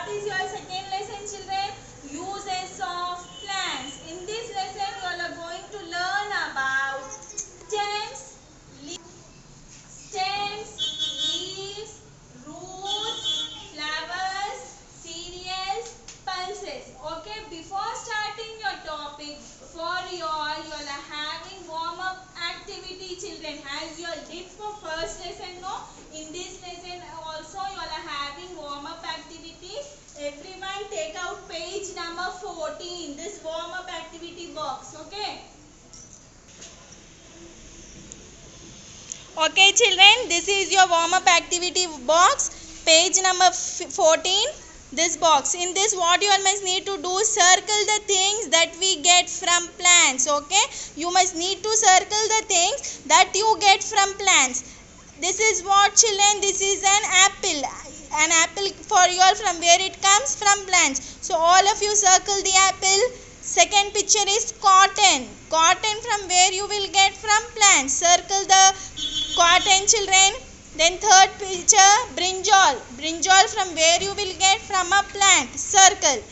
what is your second lesson, children? Uses of plants. In this lesson, you all are going to learn about stems, leaves, roots, flowers, cereals, pulses. Okay, before starting your topic, for you all are having warm-up activity, children. As you all did for first lesson, no? In this lesson also you all are having warm-up activity. Everyone take out page number 14, this warm-up activity box. Okay. Okay, children, this is your warm-up activity box, page number 14. This box. In this, what you all must need to do, circle the things that we get from plants. Okay, you must need to circle the things that you get from plants. This is what, children? This is an apple. An apple for you all, from where it comes? From plants. So all of you circle the apple. Second picture is cotton. Cotton from where you will get? From plants. Circle the cotton, children. Then third picture, brinjal. Brinjal from where you will get? From a plant. Circle.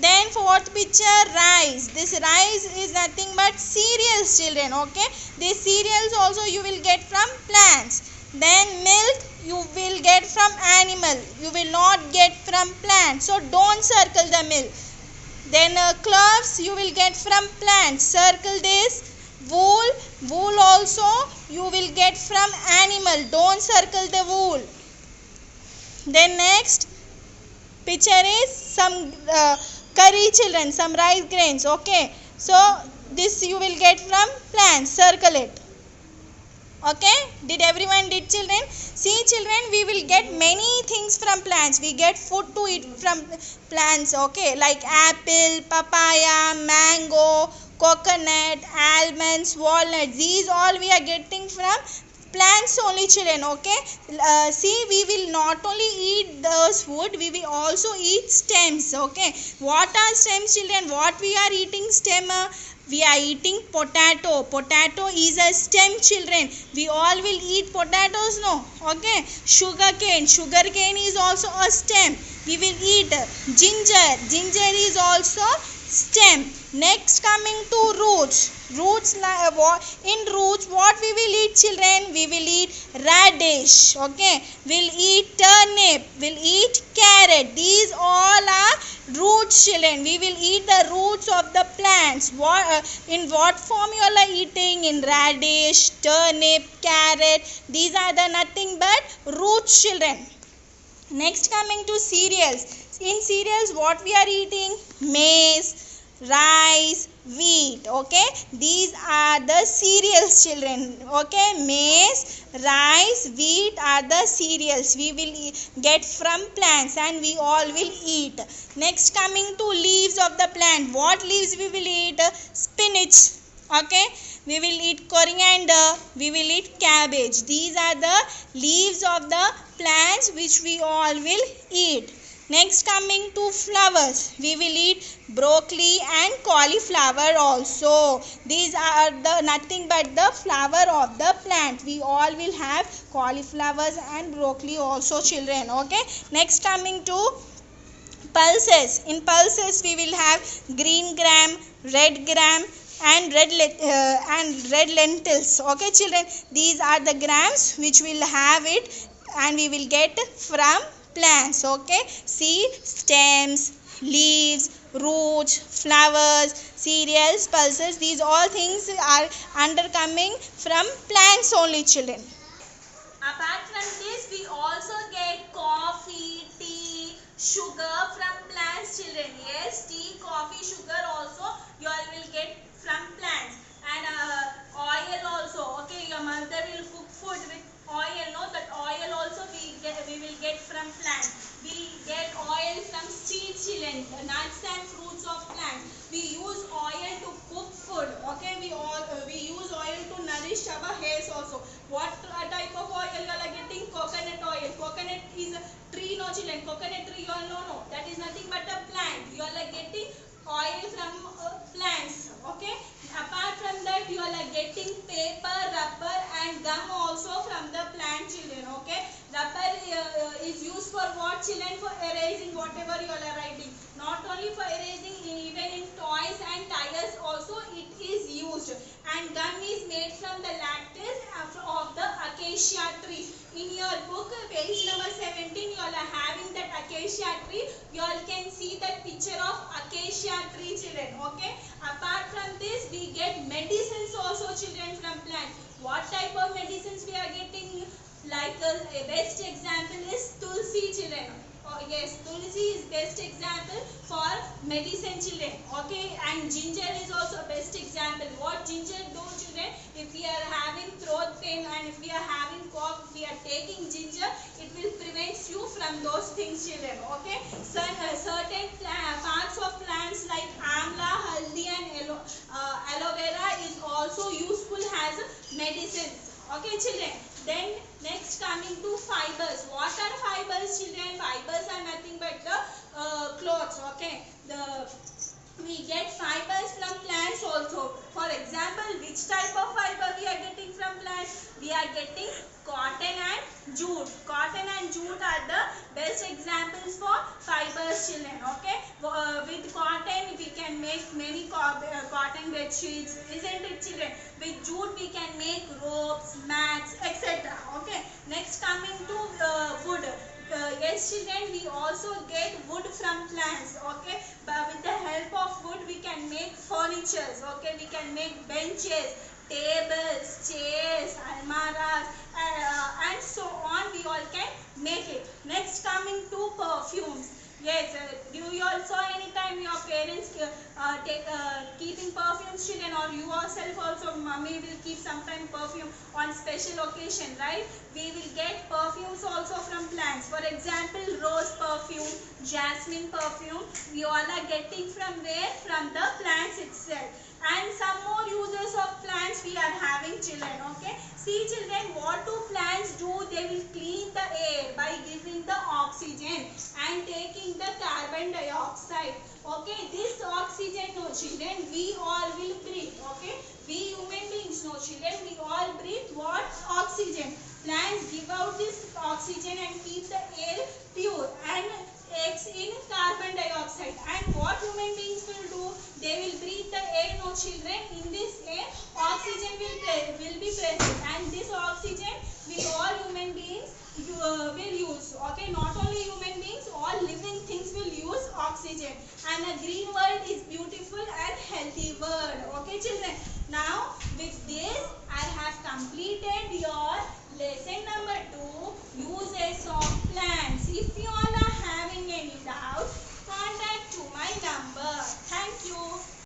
Then fourth picture, rice. This rice is nothing but cereals, children. Okay. These cereals also you will get from plants. Then milk you will get from animal. You will not get from plants. So don't circle the milk. Then cloves you will get from plants. Circle this. Wool also you will get from animal. Don't circle the wool. Then next picture is some curry, children, some rice grains. Okay, so this you will get from plants. Circle it. Okay, did everyone did, children? See, children, we will get many things from plants. We get food to eat from plants. Okay, like apple, papaya, mango, coconut, almonds, walnuts. These all we are getting from plants only, children. Okay, see, we will not only eat those food, we will also eat stems. Okay, what are stems, children? What we are eating stem? We are eating potato. Potato is a stem, children. We all will eat potatoes, no? Okay. Sugarcane. Sugarcane is also a stem. We will eat ginger. Ginger is also stem. Next, coming to roots. Roots, in roots, what we will eat, children? We will eat radish. Okay. We'll eat turnip. We'll eat carrot. These all are roots, children. We will eat the roots of the plants. In what form you all are eating? In radish, turnip, carrot. These are the nothing but roots, children. Next, coming to cereals. In cereals, what we are eating? Maize, rice, wheat. Okay, these are the cereals, children. Okay, maize, rice, wheat are the cereals we will get from plants and we all will eat. Next, coming to leaves of the plant. What leaves we will eat? Spinach. Okay, we will eat coriander, we will eat cabbage. These are the leaves of the plants which we all will eat. Next, coming to flowers, we will eat broccoli and cauliflower also. These are the nothing but the flower of the plant. We all will have cauliflowers and broccoli also, children. Okay. Next, coming to pulses. In pulses, we will have green gram, red gram, and red lentils. Okay, children. These are the grams which will have it, and we will get from plants. Okay, see, stems, leaves, roots, flowers, cereals, pulses, these all things are coming from plants only, children. Apart from this, we also get coffee, tea, sugar from plants, children. Yes, tea, coffee, sugar also you all will get from plants. And oil also. Okay, your mother will cook food with oil, no? That oil also we will get from plants. We get oil from seeds, children, nuts and fruits of plants. We use oil to cook food. Okay, we use oil to nourish our hairs also. What type of oil you are getting? Coconut oil. Coconut is a tree, no, children. Coconut tree you all know, no? That is nothing but a plant. You are getting oil from plants. Okay. Apart from that, you are getting paper, rubber and gum also from the plant, children. Okay. Rubber is used for what, children? For erasing whatever you picture of acacia tree, children. Okay, apart from this we get medicines also, children, from plant. What type of medicines we are getting? Like a best example is tulsi, children. Oh, yes, tulsi is best example for medicine, children. Okay, and ginger is also best example. What ginger do, children? If we are having throat pain and if we are having cough, if we are taking ginger, it will prevent you from those things, children. Okay, so certain parts of plants like amla, haldi and aloe vera is also useful as medicines. Okay, children. Then next coming to fibers. What are fibers, children? Fibers are nothing but the clothes. Okay, we get fibers from plants also. For example, which type of fiber we are getting from plants? We are getting cotton and jute. Cotton and jute are the best examples for fibers, children. Okay, with cotton we can make many cotton bed sheets, isn't it, children? With jute we can make ropes, mats, etc. Okay, next coming to wood. Yes, children, we also get wood from plants. Okay, but with the help of wood we can make furnitures. Okay, we can make benches, tables, chairs, almaras, and so on. We all can make it. Next coming to perfumes. Yes, do you also anytime your parents keeping perfumes, children, or you yourself also, mummy will keep sometime perfume on special occasion, right? We will get perfumes also from plants. For example, rose perfume, jasmine perfume, we all are getting from where? From the plants itself. And some more uses of plants we are having, children. Okay, see, children, what do plants do? They will clean the air by giving the oxygen and taking the carbon dioxide. Okay, this oxygen, no, children, we all will breathe. Okay, we human beings, no, children, we all breathe what? Oxygen. Plants give out this oxygen and keep the air pure and takes in carbon dioxide. And what human beings will do? They will breathe the air, no, children. In this air, oxygen will be present, and this oxygen we all human beings will use. Okay, not only human beings, all living things will use oxygen. And a green world is beautiful and healthy world. Okay, children. Now with this I have completed your